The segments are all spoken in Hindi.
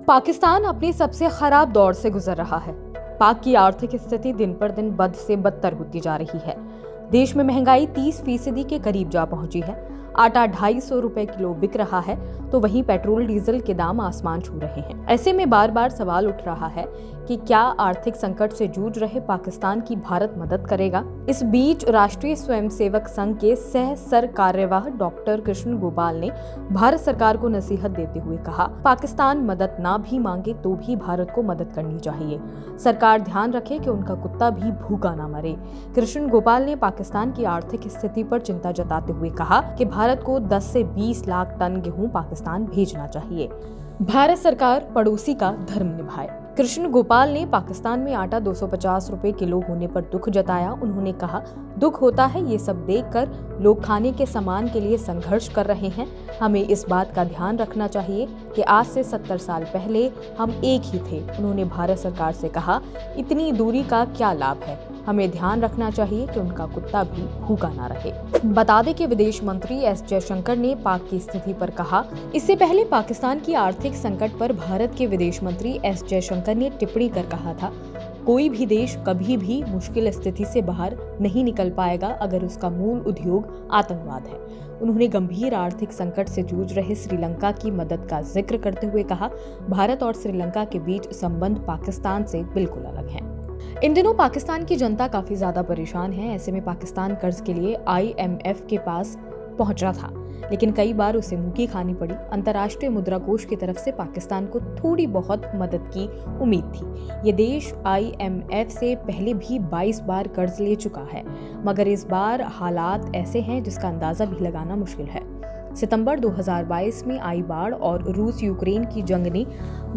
पाकिस्तान अपनी सबसे खराब दौर से गुजर रहा है। पाक की आर्थिक स्थिति दिन पर दिन बद से बदतर होती जा रही है। देश में महंगाई 30% के करीब जा पहुंची है। आटा 250 रुपए किलो बिक रहा है तो वहीं पेट्रोल डीजल के दाम आसमान छू रहे हैं। ऐसे में बार बार सवाल उठ रहा है कि क्या आर्थिक संकट से जूझ रहे पाकिस्तान की भारत मदद करेगा। इस बीच राष्ट्रीय स्वयंसेवक संघ के सह सर कार्यवाह डॉक्टर कृष्ण गोपाल ने भारत सरकार को नसीहत देते हुए कहा, पाकिस्तान मदद ना भी मांगे तो भी भारत को मदद करनी चाहिए। सरकार ध्यान रखे कि उनका कुत्ता भी भूखा ना मरे। कृष्ण गोपाल ने पाकिस्तान की आर्थिक स्थिति पर चिंता जताते हुए कहा कि भारत को 10 से 20 लाख टन गेहूं पाकिस्तान भेजना चाहिए। भारत सरकार पड़ोसी का धर्म निभाए। कृष्ण गोपाल ने पाकिस्तान में आटा 250 रुपए किलो होने पर दुख जताया। उन्होंने कहा, दुख होता है ये सब देखकर। लोग खाने के सामान के लिए संघर्ष कर रहे हैं। हमें इस बात का ध्यान रखना चाहिए कि आज से 70 साल पहले हम एक ही थे। उन्होंने भारत सरकार से कहा, इतनी दूरी का क्या लाभ है। हमें ध्यान रखना चाहिए कि उनका कुत्ता भी भूखा ना रहे। बता दें कि विदेश मंत्री एस जयशंकर ने पाक की स्थिति पर कहा। इससे पहले पाकिस्तान की आर्थिक संकट पर भारत के विदेश मंत्री एस जयशंकर ने टिप्पणी कर कहा था, कोई भी देश कभी भी मुश्किल स्थिति से बाहर नहीं निकल पाएगा अगर उसका मूल उद्योग आतंकवाद है। उन्होंने गंभीर आर्थिक संकट से जूझ रहे श्रीलंका की मदद का जिक्र करते हुए कहा, भारत और श्रीलंका के बीच संबंध पाकिस्तान से बिल्कुल अलग हैं। इन दिनों पाकिस्तान की जनता काफी ज्यादा परेशान है। ऐसे में पाकिस्तान कर्ज के लिए IMF के पास पहुंचा था, लेकिन कई बार उसे मुंह खानी पड़ी। अंतर्राष्ट्रीय मुद्रा कोष की तरफ से पाकिस्तान को थोड़ी बहुत मदद की उम्मीद थी। ये देश IMF से पहले भी 22 बार कर्ज ले चुका है, मगर इस बार हालात ऐसे हैं जिसका अंदाजा भी लगाना मुश्किल है। सितंबर 2022 में आई बाढ़ और रूस यूक्रेन की जंग ने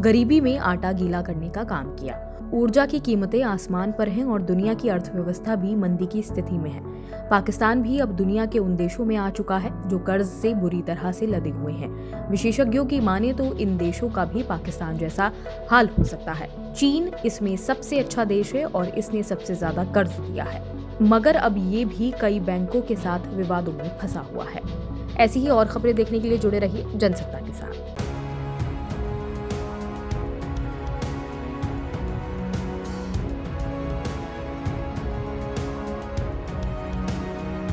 गरीबी में आटा गीला करने का काम किया। ऊर्जा की कीमतें आसमान पर हैं और दुनिया की अर्थव्यवस्था भी मंदी की स्थिति में है। पाकिस्तान भी अब दुनिया के उन देशों में आ चुका है जो कर्ज से बुरी तरह से लदे हुए हैं। विशेषज्ञों की माने तो इन देशों का भी पाकिस्तान जैसा हाल हो सकता है। चीन इसमें सबसे अच्छा देश है और इसने सबसे ज्यादा कर्ज दिया है, मगर अब ये भी कई बैंकों के साथ विवादों में फंसा हुआ है। ऐसी ही और खबरें देखने के लिए जुड़े रहिए जनसत्ता के साथ।